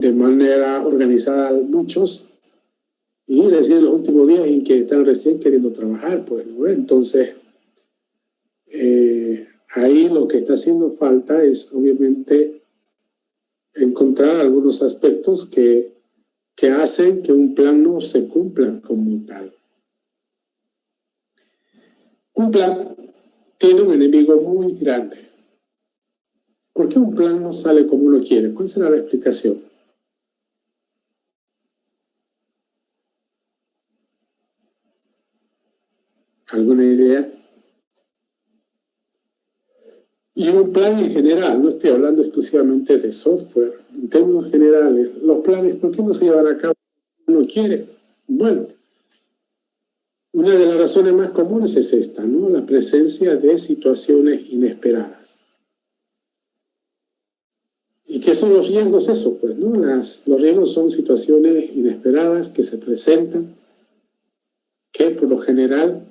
de manera organizada muchos, y recién en los últimos días en que están recién queriendo trabajar, pues, ¿no? Entonces, ahí lo que está haciendo falta es, obviamente, encontrar algunos aspectos que hacen que un plan no se cumpla como tal. Un plan tiene un enemigo muy grande. ¿Por qué un plan no sale como uno quiere? ¿Cuál será la explicación? ¿Alguna idea? Y un plan en general, no estoy hablando exclusivamente de software, en términos generales, los planes, ¿por qué no se llevan a cabo como uno quiere? Bueno, una de las razones más comunes es esta, ¿no? La presencia de situaciones inesperadas. ¿Y qué son los riesgos? Eso, pues, ¿no? Los riesgos son situaciones inesperadas que se presentan, que por lo general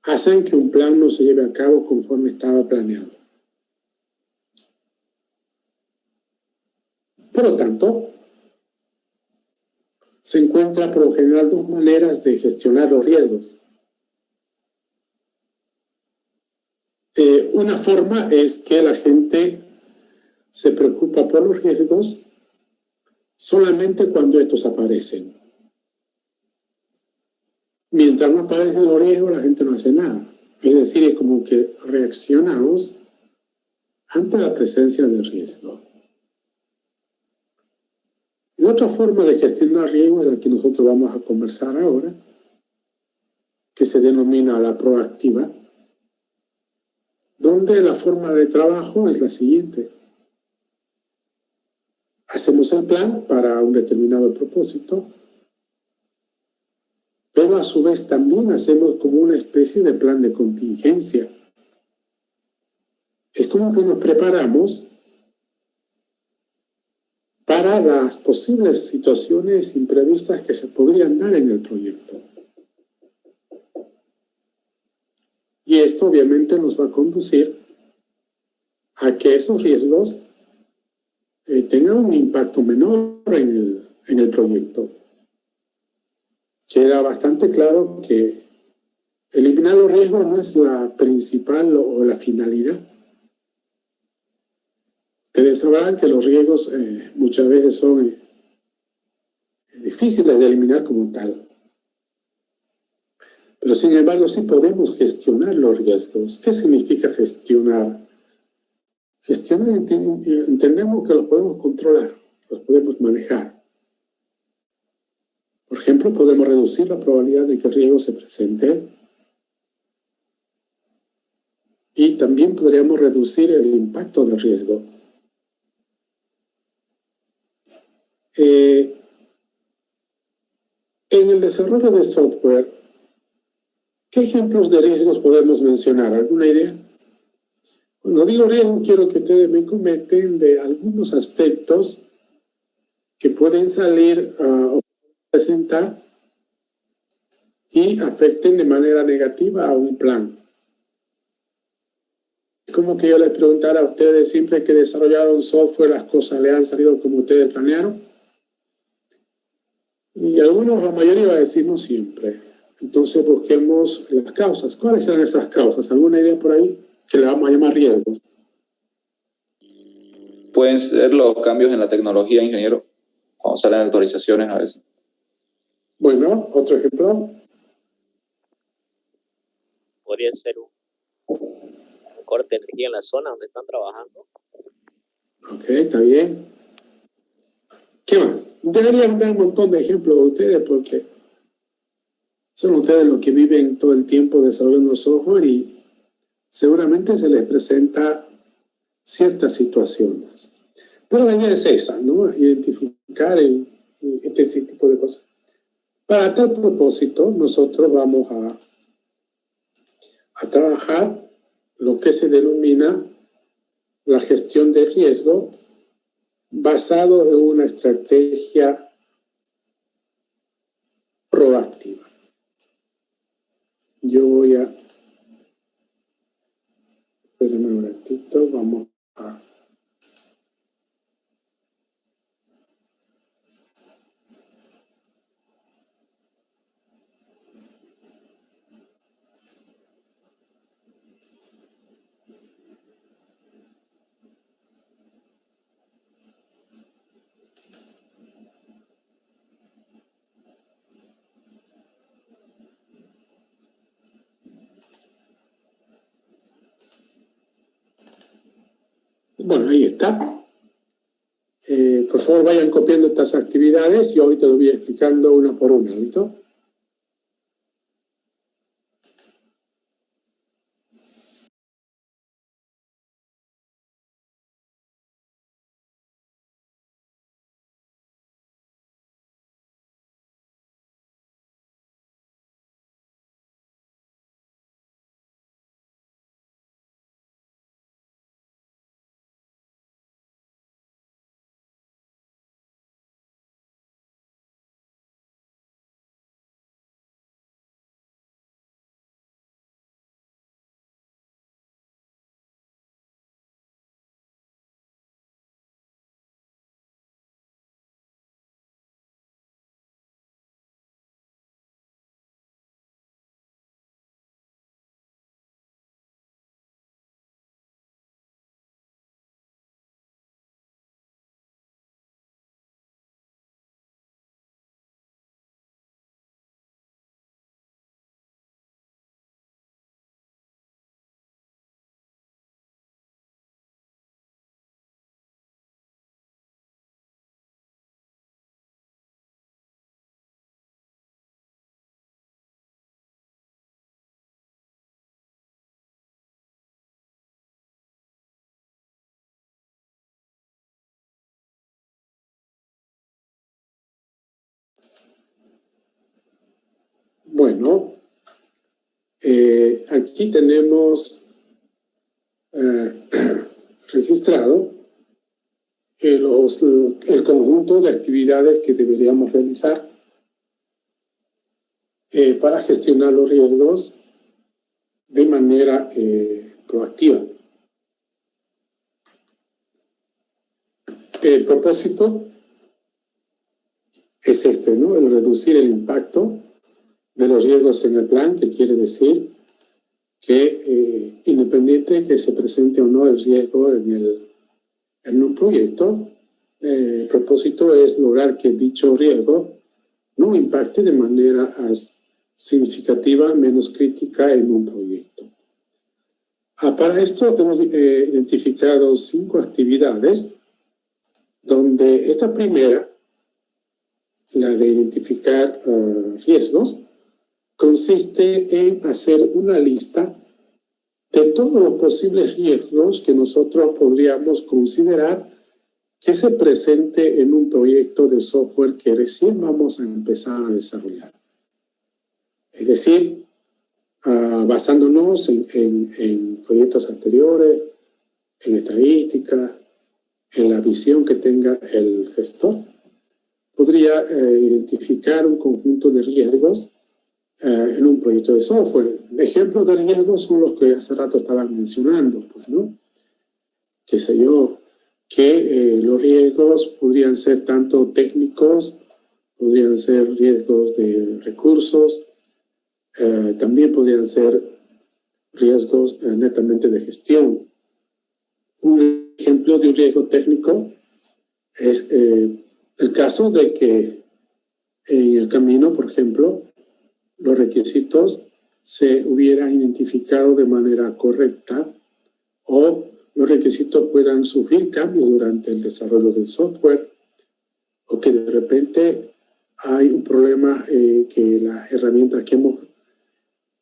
hacen que un plan no se lleve a cabo conforme estaba planeado. Por lo tanto, se encuentran por lo general dos maneras de gestionar los riesgos. Una forma es que la gente se preocupa por los riesgos solamente cuando estos aparecen. Mientras no aparecen los riesgos, la gente no hace nada. Es decir, es como que reaccionamos ante la presencia del riesgo. La otra forma de gestionar riesgo es la que nosotros vamos a conversar ahora, que se denomina la proactiva, donde la forma de trabajo es la siguiente. Hacemos el plan para un determinado propósito, pero a su vez también hacemos como una especie de plan de contingencia. Es como que nos preparamos para las posibles situaciones imprevistas que se podrían dar en el proyecto. Y esto obviamente nos va a conducir a que esos riesgos tengan un impacto menor en el proyecto. Queda bastante claro que eliminar los riesgos no es la principal o la finalidad. Ustedes sabrán que los riesgos muchas veces son difíciles de eliminar como tal. Pero sin embargo sí podemos gestionar los riesgos. ¿Qué significa gestionar? Gestionar entendemos que los podemos controlar, los podemos manejar. Por ejemplo, podemos reducir la probabilidad de que el riesgo se presente y también podríamos reducir el impacto del riesgo. En el desarrollo de software, ¿qué ejemplos de riesgos podemos mencionar? ¿Alguna idea? Cuando digo riesgo, quiero que ustedes me comenten de algunos aspectos que pueden salir o presentar y afecten de manera negativa a un plan. Es como que yo les preguntara a ustedes, siempre que desarrollaron software, las cosas le han salido como ustedes planearon. Y algunos, la mayoría va a decir no siempre. Entonces busquemos las causas. ¿Cuáles serán esas causas? ¿Alguna idea por ahí? Que le vamos a llamar riesgos. Pueden ser los cambios en la tecnología, ingeniero, cuando salen actualizaciones a veces. Bueno, otro ejemplo. Podría ser un corte de energía en la zona donde están trabajando. Ok, está bien. ¿Qué más? Deberían dar un montón de ejemplos de ustedes porque son ustedes los que viven todo el tiempo desarrollando software y seguramente se les presenta ciertas situaciones. Pero la idea es esa, ¿no? Identificar este tipo de cosas. Para tal propósito, nosotros vamos a trabajar lo que se denomina la gestión de riesgo basado en una estrategia proactiva. Yo voy a... Espérenme un ratito, vamos a... Bueno, ahí está. Por favor, vayan copiando estas actividades y ahorita lo voy explicando una por una, ¿listo? Bueno, aquí tenemos registrado el conjunto de actividades que deberíamos realizar para gestionar los riesgos de manera proactiva. El propósito es este, ¿no? El reducir el impacto de los riesgos en el plan, que quiere decir que independiente de que se presente o no el riesgo en un proyecto, el propósito es lograr que dicho riesgo no impacte de manera significativa, menos crítica en un proyecto. Para esto hemos identificado 5 actividades, donde esta primera, la de identificar riesgos, consiste en hacer una lista de todos los posibles riesgos que nosotros podríamos considerar que se presente en un proyecto de software que recién vamos a empezar a desarrollar. Es decir, basándonos en proyectos anteriores, en estadística, en la visión que tenga el gestor, podría identificar un conjunto de riesgos en un proyecto de software. Ejemplos de riesgos son los que hace rato estaban mencionando, pues, ¿no? Qué sé yo, que los riesgos podrían ser tanto técnicos, podrían ser riesgos de recursos, también podrían ser riesgos netamente de gestión. Un ejemplo de un riesgo técnico es el caso de que en el camino, por ejemplo, los requisitos se hubieran identificado de manera correcta o los requisitos puedan sufrir cambios durante el desarrollo del software, o que de repente hay un problema que las herramientas que hemos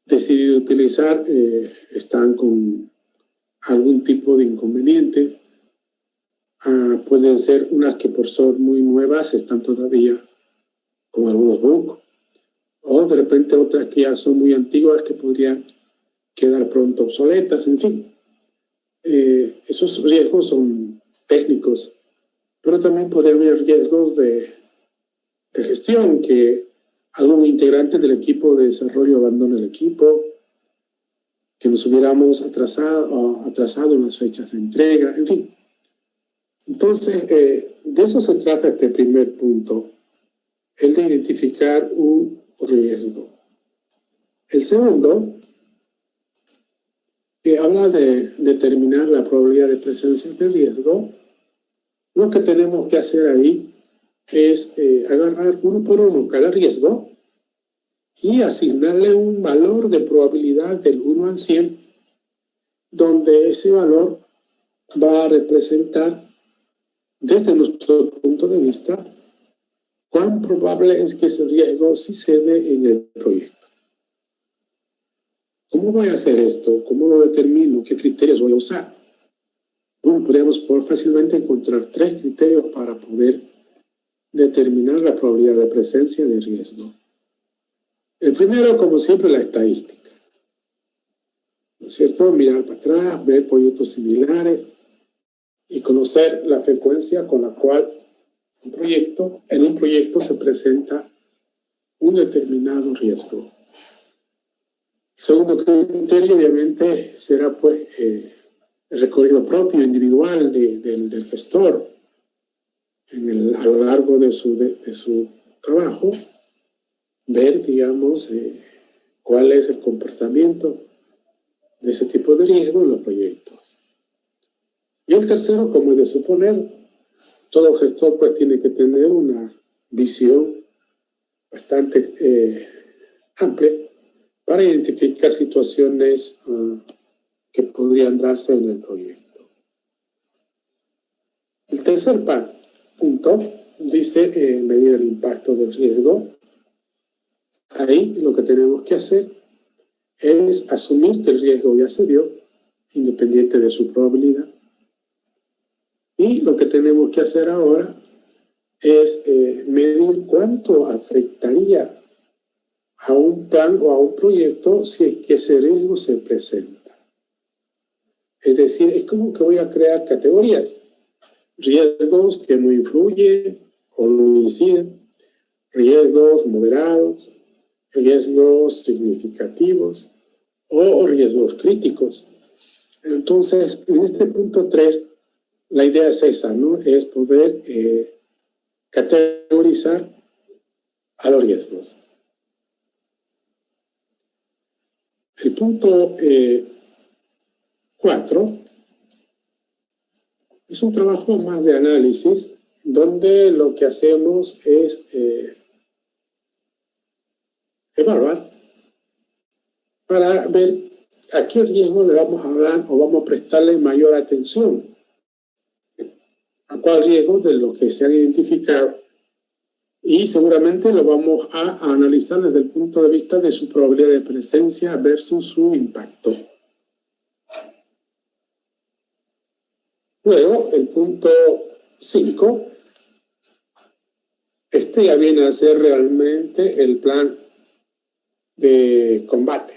decidido utilizar están con algún tipo de inconveniente. Pueden ser unas que por ser muy nuevas están todavía con algunos bugs, o de repente otras que ya son muy antiguas que podrían quedar pronto obsoletas, en fin. Esos riesgos son técnicos, pero también podría haber riesgos de gestión, que algún integrante del equipo de desarrollo abandone el equipo, que nos hubiéramos atrasado en las fechas de entrega, en fin. Entonces, de eso se trata este primer punto, el de identificar un riesgo. El segundo, que habla de determinar la probabilidad de presencia de riesgo. Lo que tenemos que hacer ahí es agarrar uno por uno cada riesgo y asignarle un valor de probabilidad del 1 al 100, donde ese valor va a representar, desde nuestro punto de vista, cuán probable es que ese riesgo sí se dé en el proyecto. ¿Cómo voy a hacer esto? ¿Cómo lo determino? ¿Qué criterios voy a usar? Bueno, podemos fácilmente encontrar 3 criterios para poder determinar la probabilidad de presencia de riesgo. El primero, como siempre, la estadística. ¿No es cierto? Mirar para atrás, ver proyectos similares y conocer la frecuencia con la cual en un proyecto se presenta un determinado riesgo. El segundo criterio, obviamente, será pues el recorrido propio, individual del gestor a lo largo de su trabajo, ver, digamos, cuál es el comportamiento de ese tipo de riesgo en los proyectos. Y el tercero, como es de suponer, todo gestor pues tiene que tener una visión bastante amplia para identificar situaciones que podrían darse en el proyecto. El tercer punto dice medir el impacto del riesgo. Ahí lo que tenemos que hacer es asumir que el riesgo ya se dio, independiente de su probabilidad. Y lo que tenemos que hacer ahora es medir cuánto afectaría a un plan o a un proyecto si es que ese riesgo se presenta. Es decir, es como que voy a crear categorías. Riesgos que no influyen o no inciden, riesgos moderados, riesgos significativos o riesgos críticos. Entonces, en este punto 3, la idea es esa, ¿no? Es poder categorizar a los riesgos. El punto 4 es un trabajo más de análisis, donde lo que hacemos es evaluar para ver a qué riesgo le vamos a dar o vamos a prestarle mayor atención. A cuál riesgo de lo que se han identificado. Y seguramente lo vamos a analizar desde el punto de vista de su probabilidad de presencia versus su impacto. Luego, el punto 5, este ya viene a ser realmente el plan de combate.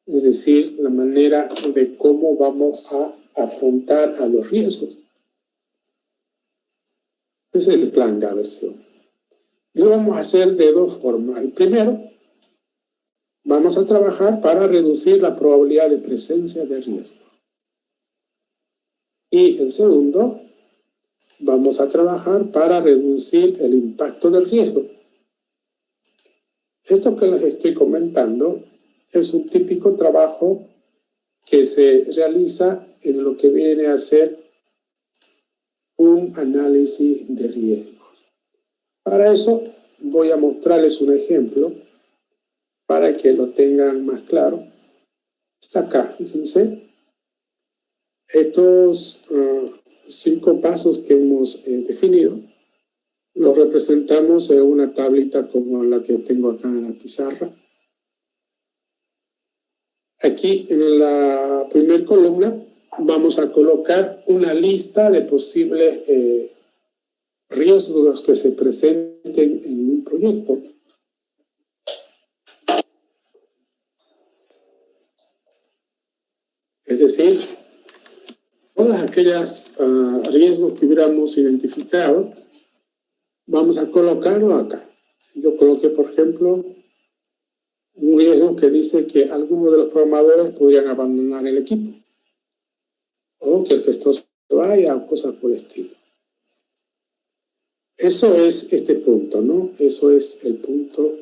Es decir, la manera de cómo vamos a afrontar a los riesgos. Ese es el plan de aversión. Y lo vamos a hacer de 2 formas. El primero, vamos a trabajar para reducir la probabilidad de presencia de riesgo. Y el segundo, vamos a trabajar para reducir el impacto del riesgo. Esto que les estoy comentando es un típico trabajo que se realiza en lo que viene a ser un análisis de riesgo. Para eso voy a mostrarles un ejemplo para que lo tengan más claro. Está acá, fíjense. Estos 5 pasos que hemos definido los representamos en una tablita como la que tengo acá en la pizarra. Aquí en la primera columna vamos a colocar una lista de posibles riesgos que se presenten en un proyecto. Es decir, todas aquellas riesgos que hubiéramos identificado, vamos a colocarlo acá. Yo coloqué, por ejemplo, un riesgo que dice que algunos de los programadores podrían abandonar el equipo o que el gestor se vaya o cosas por el estilo. Eso es este punto, ¿no? Eso es el punto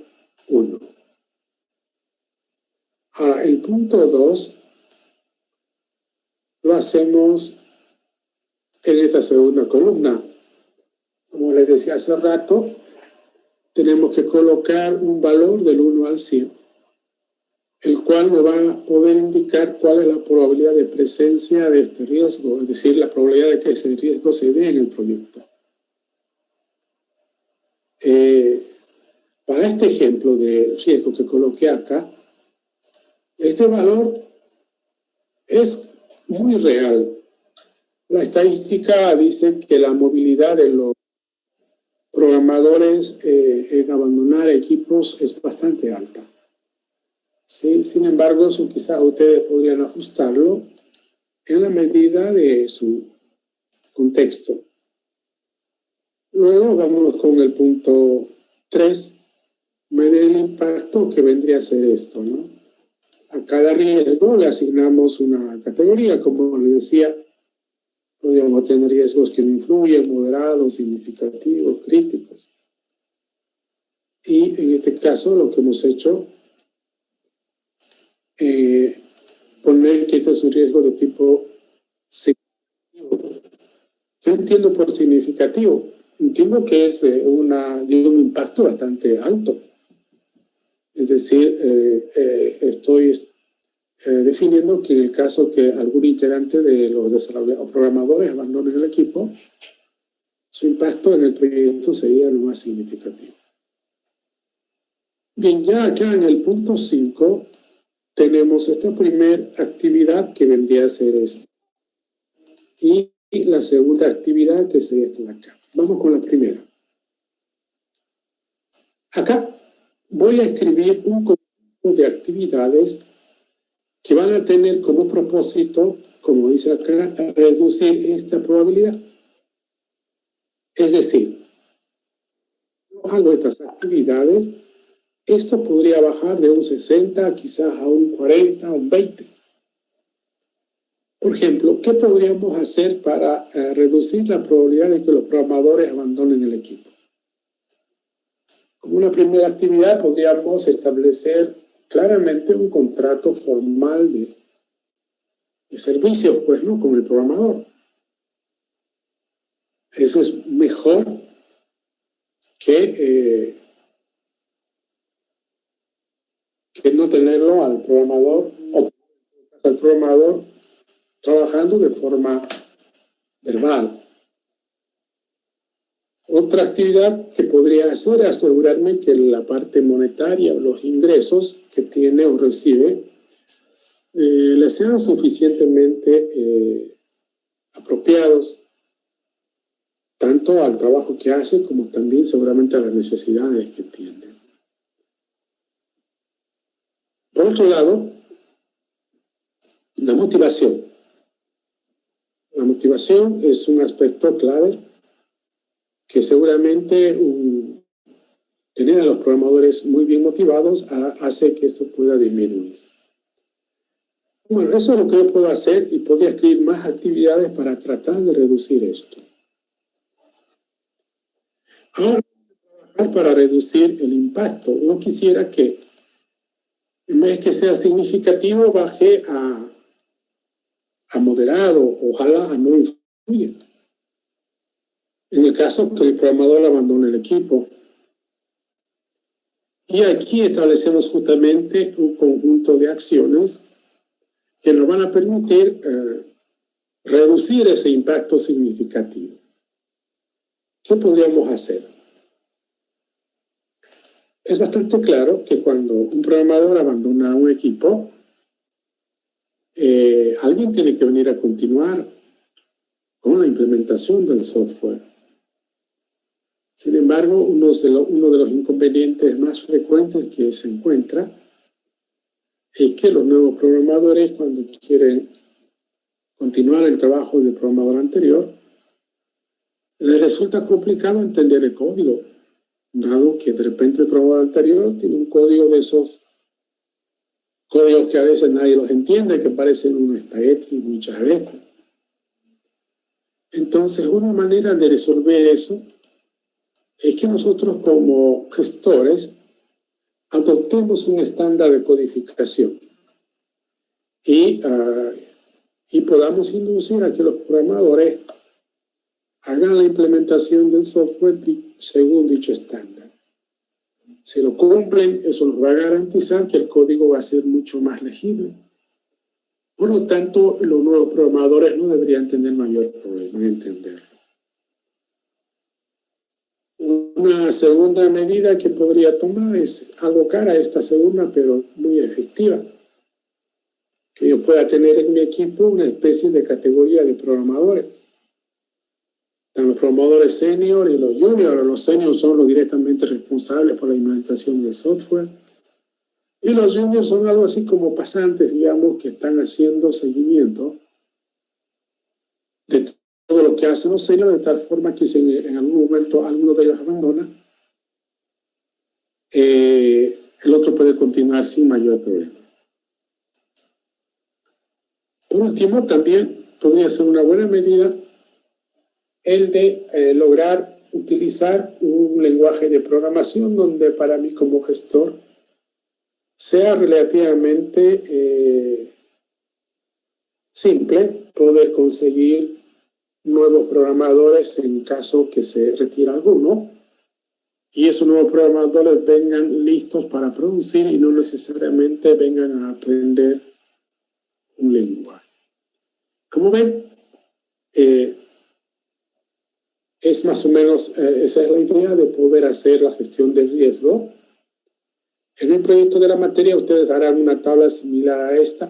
1. Ahora, el punto 2 lo hacemos en esta segunda columna. Como les decía hace rato, tenemos que colocar un valor del 1 al 100 el cual nos va a poder indicar cuál es la probabilidad de presencia de este riesgo, es decir, la probabilidad de que ese riesgo se dé en el proyecto. Para este ejemplo de riesgo que coloqué acá, este valor es muy real. La estadística dice que la movilidad de los programadores en abandonar equipos es bastante alta. ¿Sí? Sin embargo, eso quizás ustedes podrían ajustarlo en la medida de su contexto. Luego vamos con el punto 3, medir el impacto, que vendría a ser esto, ¿no? A cada riesgo le asignamos una categoría, como les decía, podríamos tener riesgos que no influyen, moderados, significativos, críticos. Y en este caso lo que hemos hecho poner que este es un riesgo de tipo significativo. ¿Qué entiendo por significativo? Entiendo que es de un impacto bastante alto. Es decir, estoy definiendo que en el caso que algún integrante de los desarrolladores o programadores abandonen el equipo, su impacto en el proyecto sería lo más significativo. Bien, ya acá en el punto 5 tenemos esta primera actividad que vendría a ser esto. Y la segunda actividad que sería esta de acá. Vamos con la primera. Acá voy a escribir un conjunto de actividades que van a tener como propósito, como dice acá, reducir esta probabilidad. Es decir, hago estas actividades, esto podría bajar de un 60 quizás a un 40, a un 20. Por ejemplo, ¿qué podríamos hacer para reducir la probabilidad de que los programadores abandonen el equipo? Como una primera actividad podríamos establecer claramente un contrato formal de servicios, pues, ¿no?, con el programador. Eso es mejor que no tenerlo al programador trabajando de forma verbal. Otra actividad que podría hacer es asegurarme que la parte monetaria o los ingresos que tiene o recibe le sean suficientemente apropiados tanto al trabajo que hace como también seguramente a las necesidades que tiene. Por otro lado, la motivación. La motivación es un aspecto clave que seguramente tener a los programadores muy bien motivados hace que esto pueda disminuir. Bueno, eso es lo que yo puedo hacer y podría escribir más actividades para tratar de reducir esto. Ahora, para reducir el impacto, yo quisiera que en vez que sea significativo baje a moderado, ojalá a no influya. En el caso que el programador abandone el equipo. Y aquí establecemos justamente un conjunto de acciones que nos van a permitir reducir ese impacto significativo. ¿Qué podríamos hacer? Es bastante claro que cuando un programador abandona un equipo, alguien tiene que venir a continuar con la implementación del software. Sin embargo, uno de los inconvenientes más frecuentes que se encuentra es que los nuevos programadores, cuando quieren continuar el trabajo del programador anterior, les resulta complicado entender el código, dado que de repente el programador anterior tiene un código de esos códigos que a veces nadie los entiende, que parecen un espagueti muchas veces. Entonces, una manera de resolver eso es que nosotros como gestores adoptemos un estándar de codificación y podamos inducir a que los programadores hagan la implementación del software según dicho estándar. Si lo cumplen, eso nos va a garantizar que el código va a ser mucho más legible. Por lo tanto, los nuevos programadores no deberían tener mayor problema en entenderlo. Una segunda medida que podría tomar es algo cara esta segunda, pero muy efectiva. Que yo pueda tener en mi equipo una especie de categoría de programadores. Están los programadores senior y los junior. Los senior son los directamente responsables por la implementación del software. Y los juniors son algo así como pasantes, digamos, que están haciendo seguimiento de todo lo que hacen los seniors, de tal forma que si en algún momento alguno de ellos abandona, el otro puede continuar sin mayor problema. Por último, también podría ser una buena medida el de lograr utilizar un lenguaje de programación donde para mí como gestor sea relativamente simple poder conseguir nuevos programadores en caso que se retire alguno y esos nuevos programadores vengan listos para producir y no necesariamente vengan a aprender un lenguaje. Como ven, es más o menos, esa es la idea de poder hacer la gestión del riesgo. En el proyecto de la materia ustedes harán una tabla similar a esta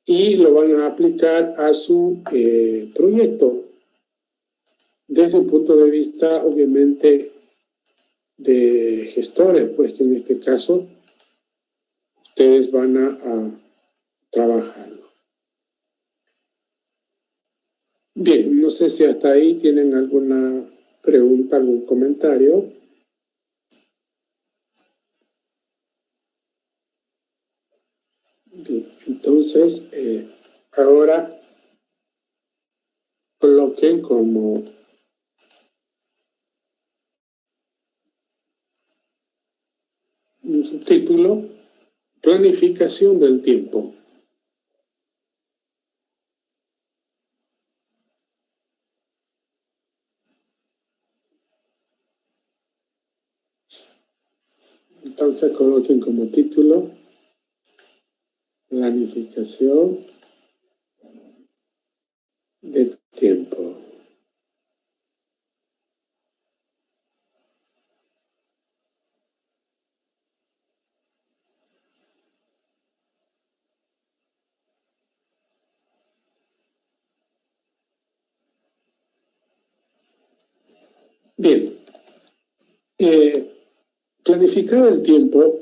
y lo van a aplicar a su proyecto desde un punto de vista obviamente de gestores, pues que en este caso ustedes van a trabajarlo. Bien, no sé si hasta ahí tienen alguna pregunta, algún comentario. Bien, entonces, ahora coloquen como un subtítulo planificación del tiempo. Entonces coloquen como título planificación de tiempo. Bien, planificar el tiempo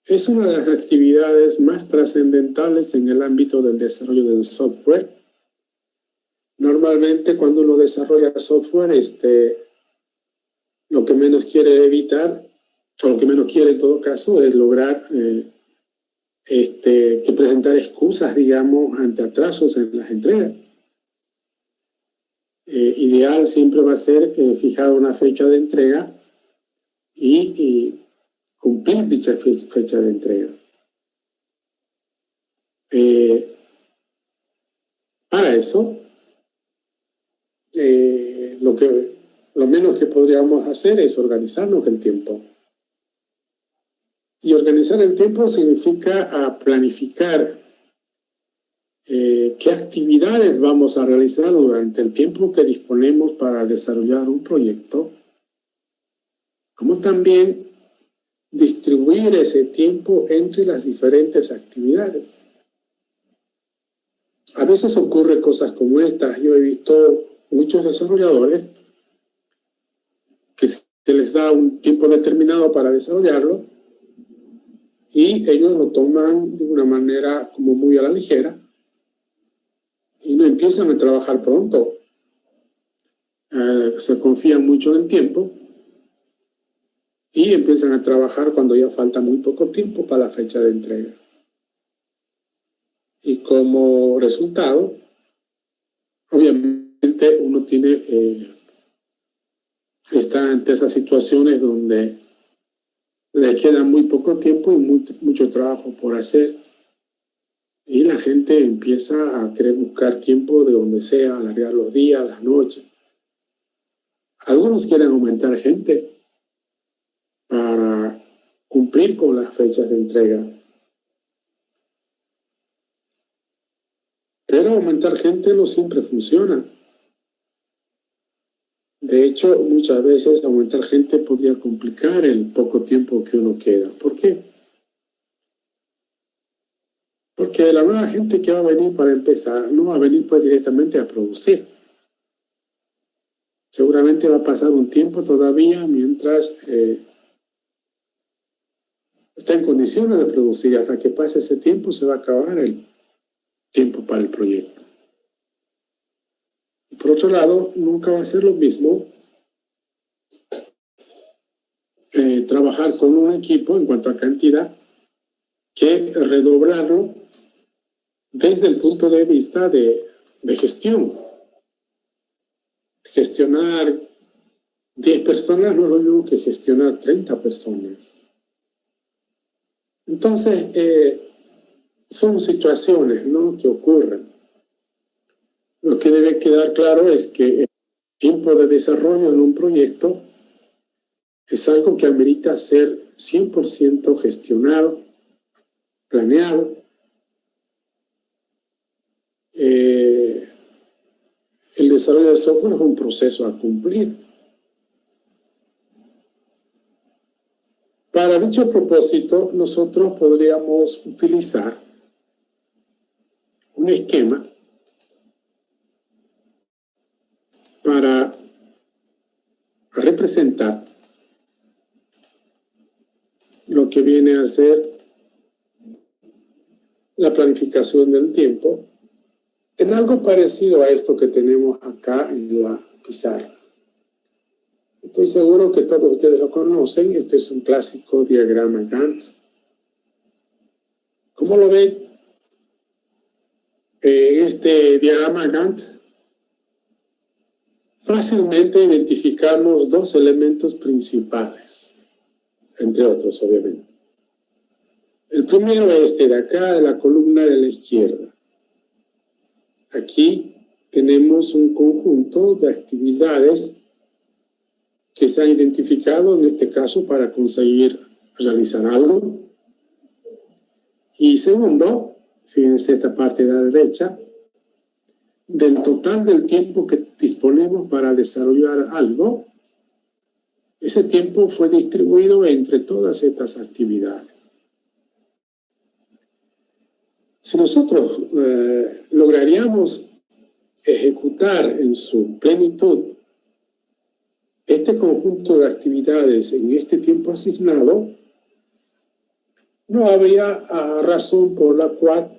es una de las actividades más trascendentales en el ámbito del desarrollo del software. Normalmente cuando uno desarrolla software, lo que menos quiere evitar, o lo que menos quiere en todo caso, es lograr que presentar excusas, digamos, ante atrasos en las entregas. Ideal siempre va a ser fijar una fecha de entrega y cumplir dicha fecha de entrega. Para eso, lo menos que podríamos hacer es organizarnos el tiempo. Y organizar el tiempo significa planificar qué actividades vamos a realizar durante el tiempo que disponemos para desarrollar un proyecto, como también distribuir ese tiempo entre las diferentes actividades. A veces ocurre cosas como estas. Yo he visto muchos desarrolladores que se les da un tiempo determinado para desarrollarlo y ellos lo toman de una manera como muy a la ligera y no empiezan a trabajar pronto. Se confían mucho en el tiempo y empiezan a trabajar cuando ya falta muy poco tiempo para la fecha de entrega. Y como resultado, obviamente uno está ante esas situaciones donde les queda muy poco tiempo y mucho trabajo por hacer. Y la gente empieza a querer buscar tiempo de donde sea, alargar los días, las noches. Algunos quieren aumentar gente para cumplir con las fechas de entrega. Pero aumentar gente no siempre funciona. De hecho, muchas veces aumentar gente podría complicar el poco tiempo que uno queda. ¿Por qué? Porque la nueva gente que va a venir para empezar no va a venir pues directamente a producir. Seguramente va a pasar un tiempo todavía mientras está en condiciones de producir. Hasta que pase ese tiempo se va a acabar el tiempo para el proyecto. Y por otro lado, nunca va a ser lo mismo trabajar con un equipo en cuanto a cantidad que redoblarlo desde el punto de vista de gestión. Gestionar 10 personas no es lo mismo que gestionar 30 personas. Entonces, son situaciones, ¿no?, que ocurren. Lo que debe quedar claro es que el tiempo de desarrollo en un proyecto es algo que amerita ser 100% gestionado, planeado. El desarrollo de software es un proceso a cumplir. Para dicho propósito, nosotros podríamos utilizar un esquema para representar lo que viene a ser la planificación del tiempo en algo parecido a esto que tenemos acá en la pizarra. Estoy seguro que todos ustedes lo conocen. Este es un clásico diagrama Gantt. ¿Cómo lo ven? En este diagrama Gantt fácilmente identificamos dos elementos principales, entre otros, obviamente. El primero es este de acá, de la columna de la izquierda. Aquí tenemos un conjunto de actividades que se han identificado, en este caso, para conseguir realizar algo. Y segundo, fíjense esta parte de la derecha, del total del tiempo que disponemos para desarrollar algo, ese tiempo fue distribuido entre todas estas actividades. Si nosotros lograríamos ejecutar en su plenitud este conjunto de actividades en este tiempo asignado, no habría razón por la cual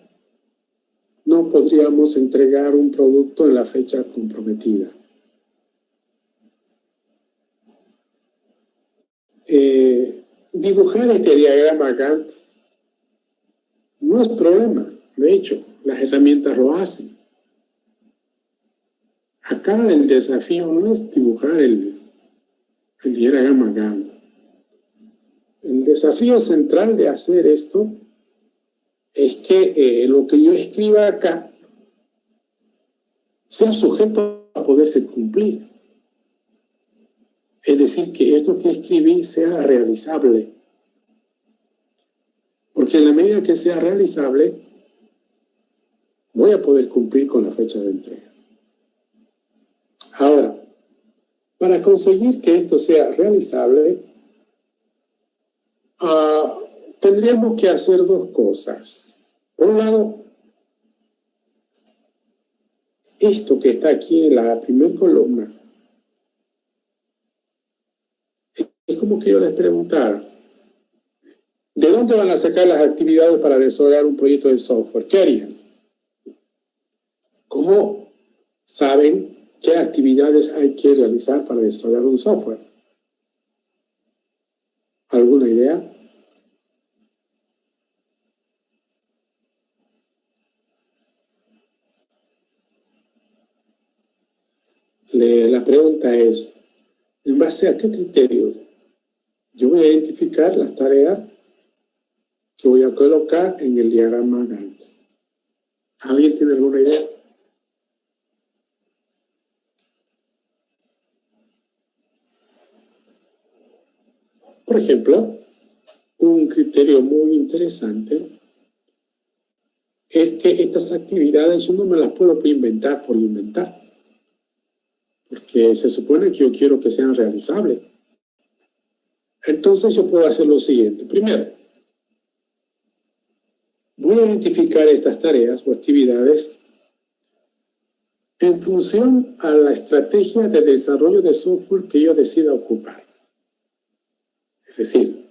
no podríamos entregar un producto en la fecha comprometida. Dibujar este diagrama Gantt no es problema. De hecho, las herramientas lo hacen. Acá el desafío no es dibujar el diagrama Gantt. El desafío central de hacer esto es que lo que yo escriba acá sea sujeto a poderse cumplir. Es decir, que esto que escribí sea realizable. Porque en la medida que sea realizable, voy a poder cumplir con la fecha de entrega. Ahora, para conseguir que esto sea realizable, tendríamos que hacer dos cosas. Por un lado, esto que está aquí en la primera columna, es como que yo les preguntara, ¿de dónde van a sacar las actividades para desarrollar un proyecto de software? ¿Qué harían? ¿Cómo saben qué actividades hay que realizar para desarrollar un software? ¿Alguna idea? La pregunta es, ¿en base a qué criterios yo voy a identificar las tareas que voy a colocar en el diagrama Gantt? ¿Alguien tiene alguna idea? Por ejemplo, un criterio muy interesante es que estas actividades yo no me las puedo inventar por inventar, porque se supone que yo quiero que sean realizables. Entonces yo puedo hacer lo siguiente. Primero, voy a identificar estas tareas o actividades en función a la estrategia de desarrollo de software que yo decida ocupar. Es decir,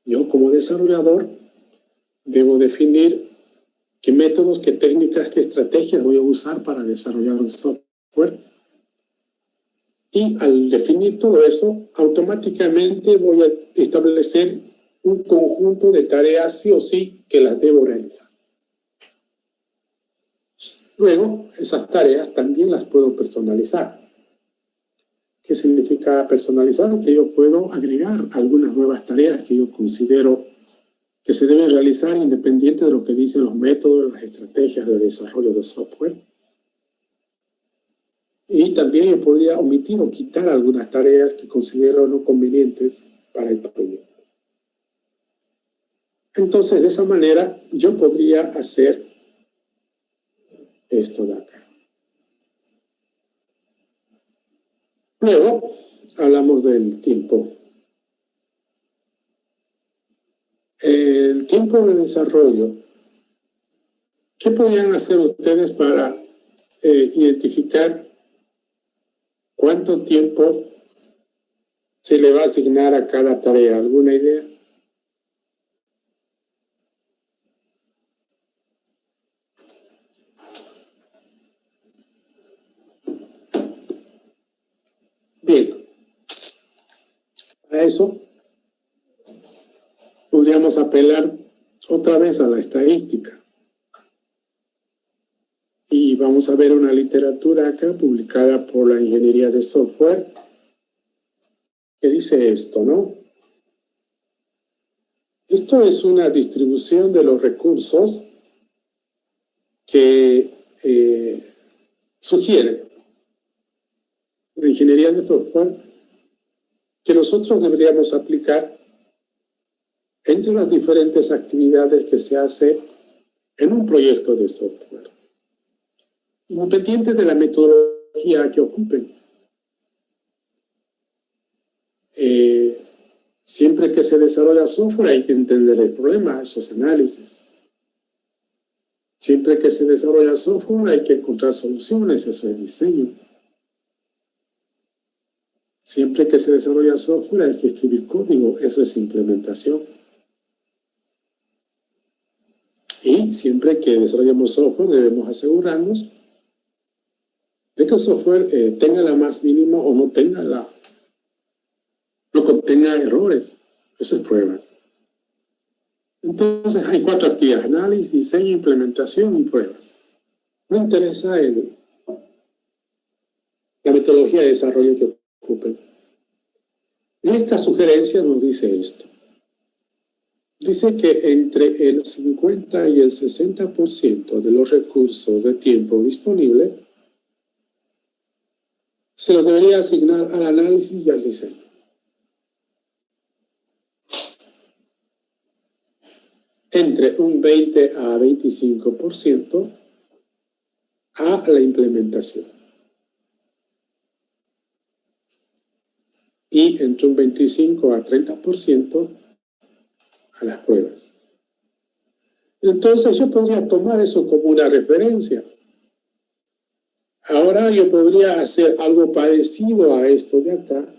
yo como desarrollador debo definir qué métodos, qué técnicas, qué estrategias voy a usar para desarrollar un software. Y al definir todo eso, automáticamente voy a establecer un conjunto de tareas sí o sí que las debo realizar. Luego, esas tareas también las puedo personalizar. ¿Qué significa personalizar? Que yo puedo agregar algunas nuevas tareas que yo considero que se deben realizar independiente de lo que dicen los métodos, las estrategias de desarrollo de software. Y también yo podría omitir o quitar algunas tareas que considero no convenientes para el proyecto. Entonces, de esa manera, yo podría hacer esto de acá. Luego, hablamos del tiempo. El tiempo de desarrollo. ¿Qué podrían hacer ustedes para identificar cuánto tiempo se le va a asignar a cada tarea? ¿Alguna idea? Bien, a eso podríamos apelar otra vez a la estadística. Y vamos a ver una literatura acá publicada por la ingeniería de software que dice esto, ¿no? Esto es una distribución de los recursos que sugiere la ingeniería de software que nosotros deberíamos aplicar entre las diferentes actividades que se hace en un proyecto de software, independiente de la metodología que ocupen. Siempre que se desarrolla software hay que entender el problema, esos análisis. Siempre que se desarrolla software hay que encontrar soluciones, eso es diseño. Siempre que se desarrolla software hay que escribir código, eso es implementación. Y siempre que desarrollamos software debemos asegurarnos de que el software tenga la más mínima o no contenga errores. Eso es pruebas. Entonces hay 4 actividades: análisis, diseño, implementación y pruebas. No interesa la metodología de desarrollo que ocupen. En esta sugerencia nos dice esto. Dice que entre el 50 y el 60% de los recursos de tiempo disponible se los debería asignar al análisis y al diseño. Entre un 20 a 25% a la implementación. Y entre un 25 a 30% a las pruebas. Entonces yo podría tomar eso como una referencia. Ahora yo podría hacer algo parecido a esto de acá,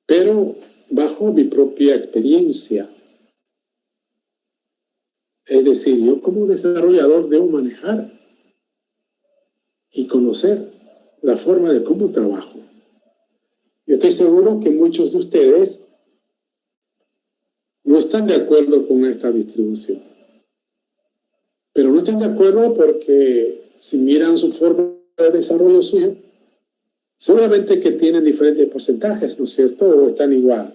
pero bajo mi propia experiencia. Es decir, yo como desarrollador debo manejar y conocer la forma de cómo trabajo. Yo estoy seguro que muchos de ustedes no están de acuerdo con esta distribución. Pero no están de acuerdo porque si miran su forma de desarrollo suyo, seguramente que tienen diferentes porcentajes, ¿no es cierto? O están igual.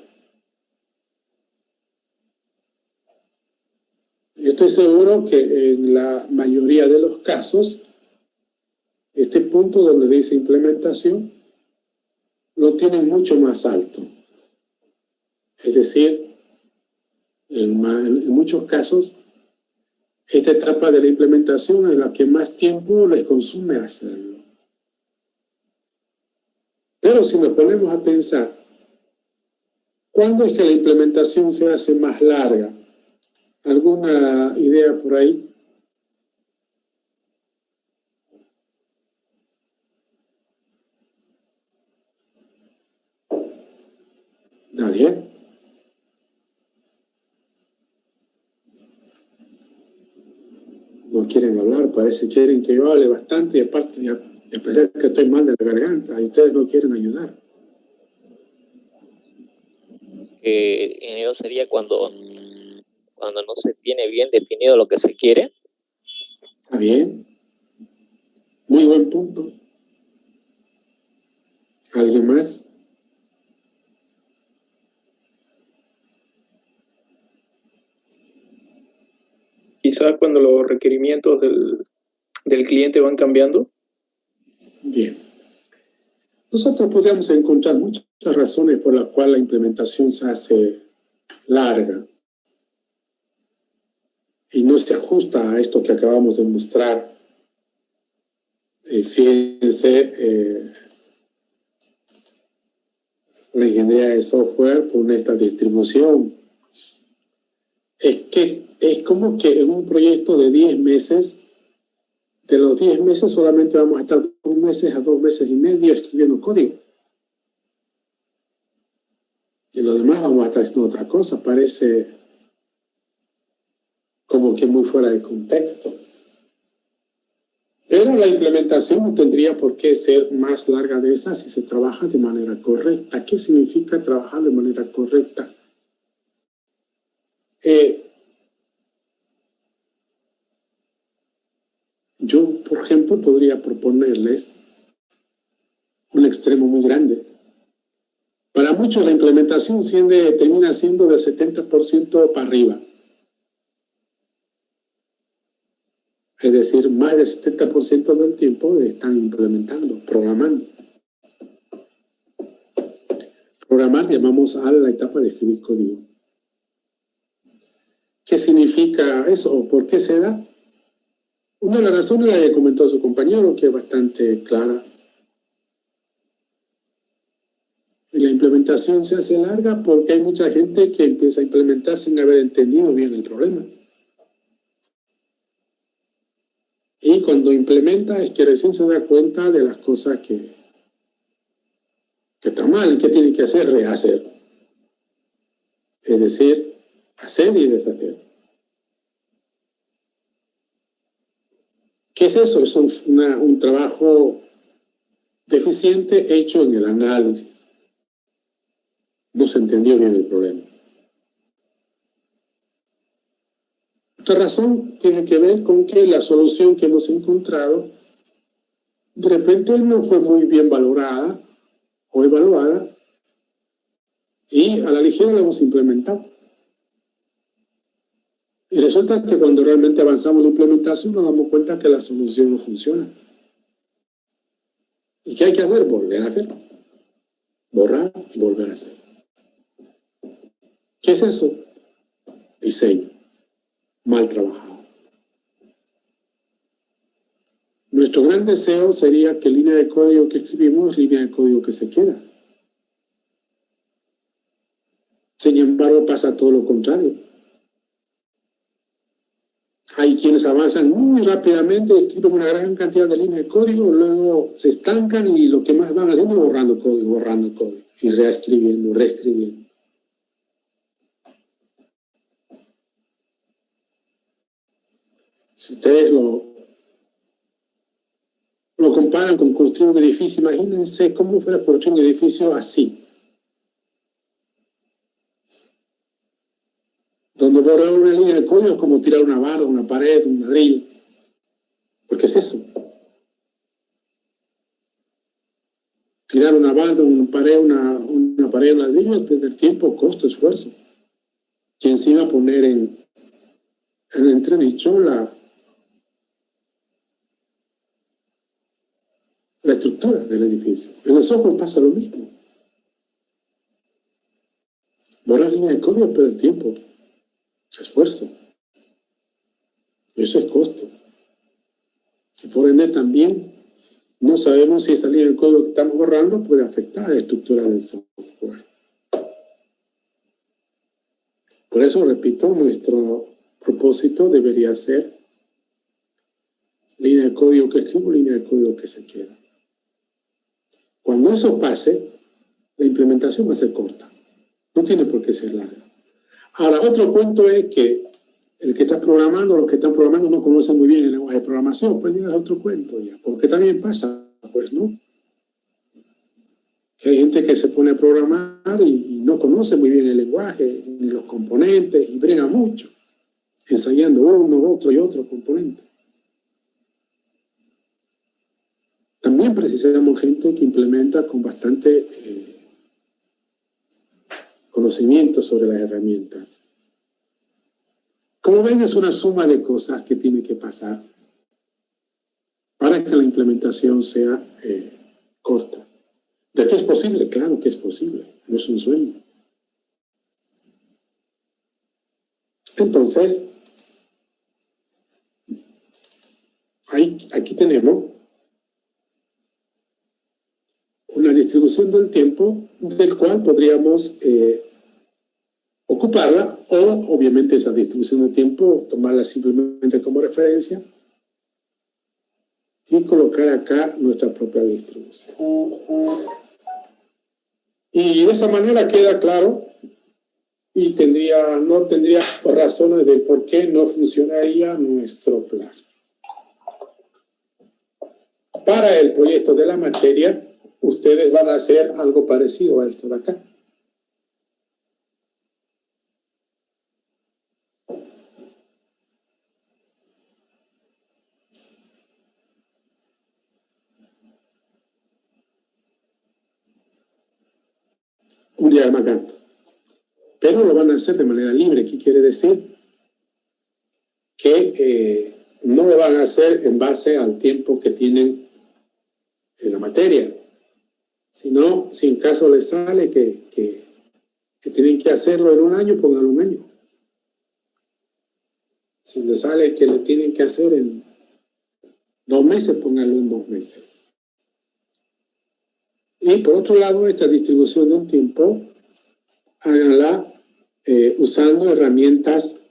Yo estoy seguro que en la mayoría de los casos, este punto donde dice implementación, lo tienen mucho más alto. Es decir, en muchos casos, esta etapa de la implementación es la que más tiempo les consume hacerlo. Pero si nos ponemos a pensar, ¿cuándo es que la implementación se hace más larga? ¿Alguna idea por ahí? ¿Nadie? No quieren hablar, parece que quieren que yo hable bastante y aparte, y a pesar de que estoy mal de la garganta, y ustedes no quieren ayudar. Ingeniero, sería cuando no se tiene bien definido lo que se quiere. ¿Está bien? Muy buen punto. ¿Alguien más? Quizás cuando los requerimientos del cliente van cambiando. Bien. Nosotros podríamos encontrar muchas razones por las cuales la implementación se hace larga y no se ajusta a esto que acabamos de mostrar. Fíjense, la ingeniería de software con esta distribución. Es como que en un proyecto de 10 meses, de los 10 meses solamente vamos a estar 2 meses a 2 meses y medio escribiendo código. Y lo demás vamos a estar haciendo otra cosa. Parece como que muy fuera de contexto. Pero la implementación no tendría por qué ser más larga de esa si se trabaja de manera correcta. ¿Qué significa trabajar de manera correcta? Yo, por ejemplo, podría proponerles un extremo muy grande. Para muchos la implementación termina siendo del 70% para arriba. Es decir, más del 70% del tiempo están implementando, programando. Programar llamamos a la etapa de escribir código. ¿Qué significa eso? ¿Por qué se da? Una de las razones la que comentó su compañero, que es bastante clara. Y la implementación se hace larga porque hay mucha gente que empieza a implementar sin haber entendido bien el problema. Y cuando implementa es que recién se da cuenta de las cosas que están mal y que tiene que hacer, rehacer. Es decir, hacer y deshacer. ¿Qué es eso? Es un trabajo deficiente hecho en el análisis. No se entendió bien el problema. Otra razón tiene que ver con que la solución que hemos encontrado de repente no fue muy bien valorada o evaluada y a la ligera la hemos implementado. Y resulta que cuando realmente avanzamos en la implementación nos damos cuenta que la solución no funciona. ¿Y qué hay que hacer? Volver a hacerlo. Borrar y volver a hacer. ¿Qué es eso? Diseño. Mal trabajado. Nuestro gran deseo sería que línea de código que escribimos es línea de código que se queda. Sin embargo, pasa todo lo contrario. Hay quienes avanzan muy rápidamente, escriben una gran cantidad de líneas de código, luego se estancan y lo que más van haciendo es borrando código, y reescribiendo, reescribiendo. Si ustedes lo comparan con construir un edificio, imagínense cómo fuera construir un edificio así. Donde borrar una línea de código es como tirar una barra, una pared, un ladrillo. Porque es eso. Tirar una barra, una pared, un ladrillo es perder tiempo, costo, esfuerzo. Y encima poner en entredicho la estructura del edificio. En el software pasa lo mismo. Borrar línea de código, pero el tiempo, esfuerzo. Eso es costo. Y por ende también no sabemos si esa línea de código que estamos borrando puede afectar a la estructura del software. Por eso, repito, nuestro propósito debería ser línea de código que escribo, línea de código que se queda. Cuando eso pase, la implementación va a ser corta. No tiene por qué ser larga. Ahora, otro cuento es que el que está programando, los que están programando no conocen muy bien el lenguaje de programación. Pues ya es otro cuento ya. Porque también pasa, pues, ¿no? Que hay gente que se pone a programar y no conoce muy bien el lenguaje, ni los componentes, y brega mucho, ensayando uno, otro y otro componente. También precisamos gente que implementa con bastante conocimiento sobre las herramientas. Como ven, es una suma de cosas que tiene que pasar para que la implementación sea corta. ¿De qué es posible? Claro que es posible, no es un sueño. Entonces, aquí tenemos una distribución del tiempo del cual podríamos ocuparla o obviamente esa distribución de tiempo tomarla simplemente como referencia y colocar acá nuestra propia distribución. Y de esa manera queda claro y no tendría razones de por qué no funcionaría nuestro plan. Para el proyecto de la materia, ustedes van a hacer algo parecido a esto de acá. Un diagrama Gantt. Pero lo van a hacer de manera libre. ¿Qué quiere decir? Que no lo van a hacer en base al tiempo que tienen en la materia, sino si en caso les sale que tienen que hacerlo en un año, pónganlo un año. Si les sale que lo tienen que hacer en 2 meses, pónganlo en 2 meses. Y por otro lado, esta distribución del tiempo, háganla usando herramientas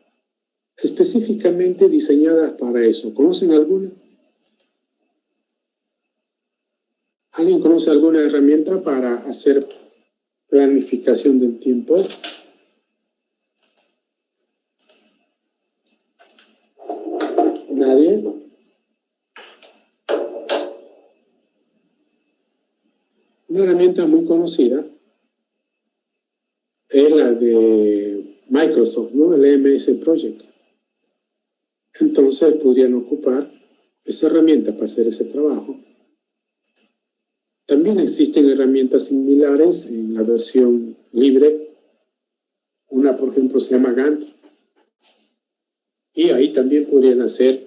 específicamente diseñadas para eso. ¿Conocen alguna? ¿Alguien conoce alguna herramienta para hacer planificación del tiempo? ¿Nadie? Una herramienta muy conocida es la de Microsoft, ¿no? El MS Project. Entonces podrían ocupar esa herramienta para hacer ese trabajo. También existen herramientas similares en la versión libre. Una, por ejemplo, se llama Gantt. Y ahí también podrían hacer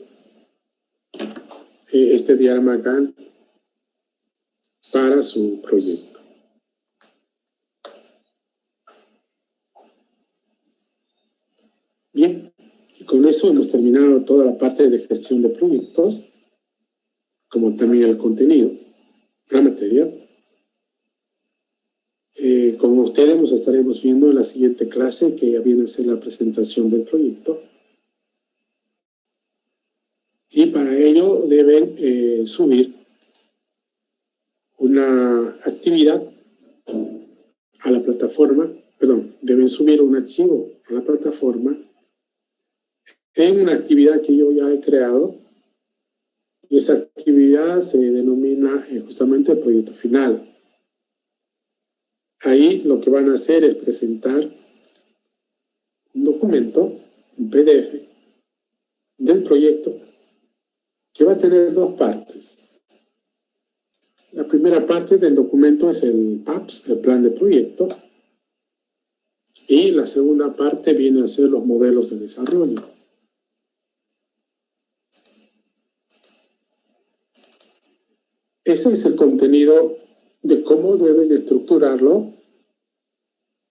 este diagrama Gantt para su proyecto. Bien, y con eso hemos terminado toda la parte de gestión de proyectos, como también el contenido, la materia. Con ustedes nos estaremos viendo en la siguiente clase, que ya viene a ser la presentación del proyecto. Y para ello deben subir una actividad a la plataforma, deben subir un archivo a la plataforma en una actividad que yo ya he creado, y esa actividad se denomina justamente el proyecto final. Ahí lo que van a hacer es presentar un documento, un PDF, del proyecto, que va a tener 2 partes. La primera parte del documento es el PAPS, el plan de proyecto, y la segunda parte viene a ser los modelos de desarrollo. Ese es el contenido de cómo deben estructurarlo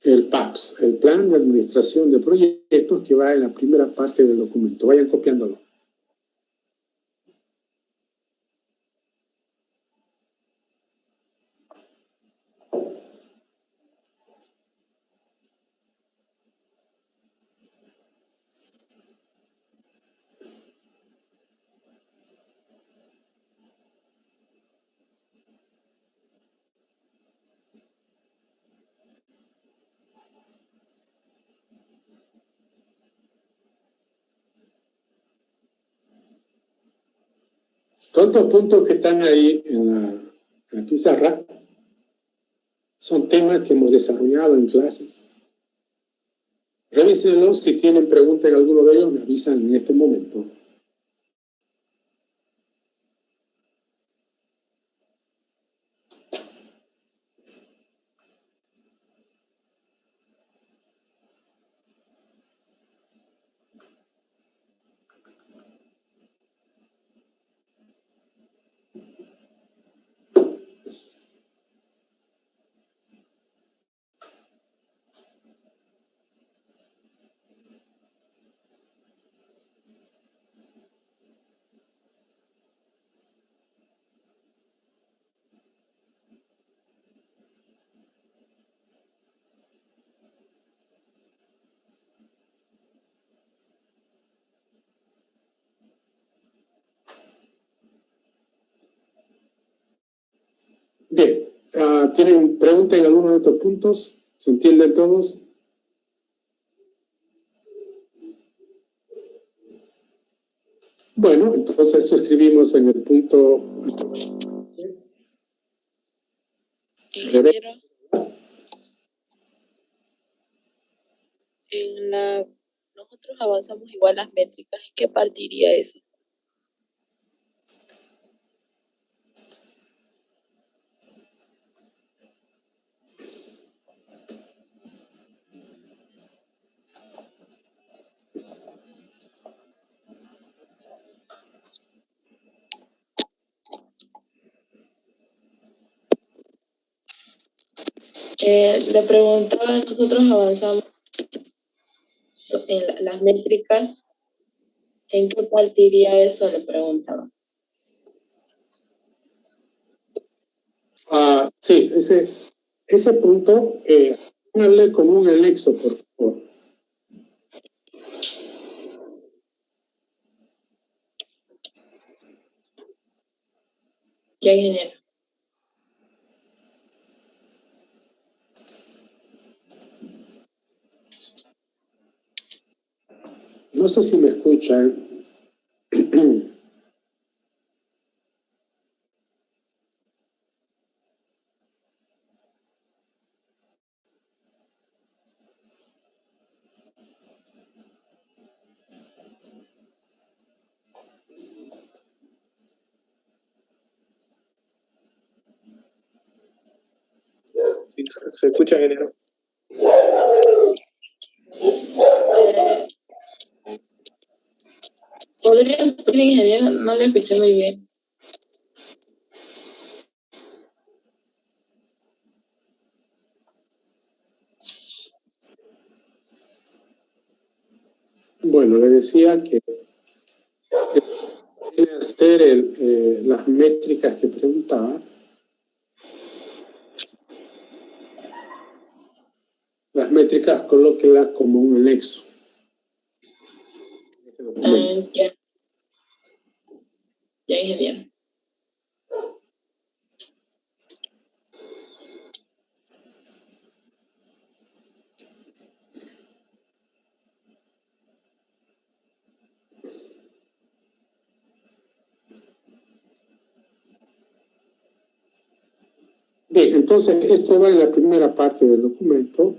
el PAPS, el Plan de Administración de Proyectos, que va en la primera parte del documento. Vayan copiándolo. Todos estos puntos que están ahí en la pizarra son temas que hemos desarrollado en clases. Revísenlos, si tienen preguntas en alguno de ellos, me avisan en este momento. Bien, ¿tienen preguntas en alguno de estos puntos? ¿Se entienden todos? Bueno, entonces suscribimos en el punto. Ingeniero, nosotros avanzamos igual las métricas. ¿En qué partiría eso? Le preguntaba, nosotros avanzamos en las métricas. ¿En qué partiría eso? Le preguntaba. Sí, ese punto, pónganle como un anexo, por favor. Ya, ingeniero. No sé si me escuchan. ¿Se escucha, ingeniero? ¿Podría repetir, ingeniero? No le escuché muy bien. Bueno, le decía que hacer las métricas que preguntaba. Las métricas colóquelas como un anexo. Ya. Ya, ingeniero. Bien, entonces esto va en la primera parte del documento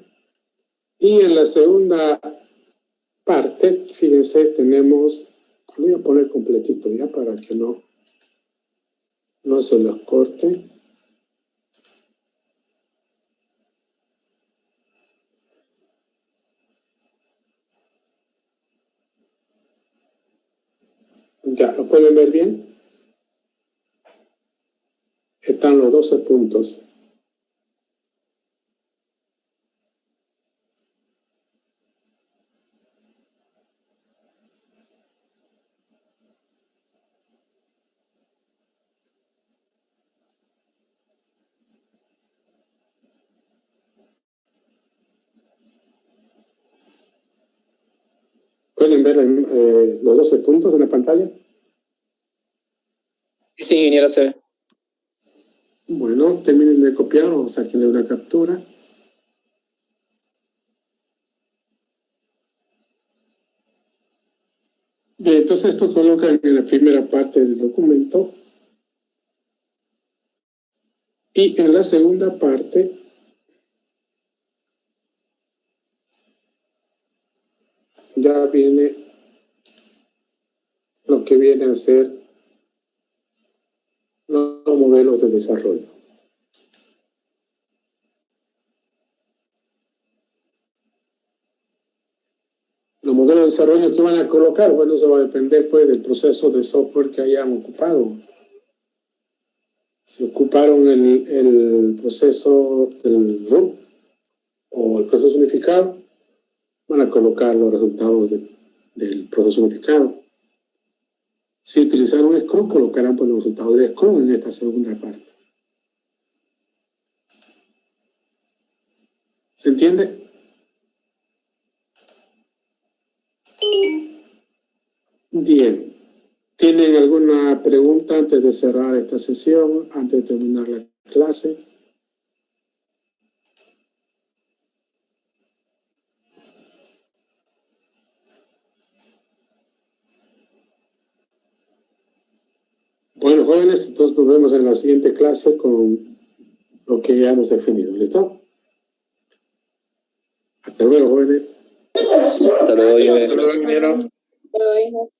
y en la segunda parte, fíjense, tenemos, lo voy a poner completito ya para que no se los corte. Ya, ¿lo pueden ver bien? Están los 12 puntos. ver los 12 puntos en la pantalla? Sí, ingeniero, se ve. Bueno, terminen de copiar o saquenle una captura. Bien, entonces esto colocan en la primera parte del documento. Y en la segunda parte ya viene lo que viene a ser los modelos de desarrollo. Los modelos de desarrollo que van a colocar, bueno, eso va a depender pues del proceso de software que hayan ocupado. Si ocuparon el proceso del RUM o el proceso unificado, van a colocar los resultados del proceso unificado. Si utilizaron Scrum, colocarán pues, los resultados del Scrum en esta segunda parte. ¿Se entiende? Bien. ¿Tienen alguna pregunta antes de cerrar esta sesión, antes de terminar la clase? Bueno, jóvenes, entonces nos vemos en la siguiente clase con lo que ya hemos definido. ¿Listo? Hasta luego, jóvenes. Hasta luego, Hasta luego, ingeniero. Pero,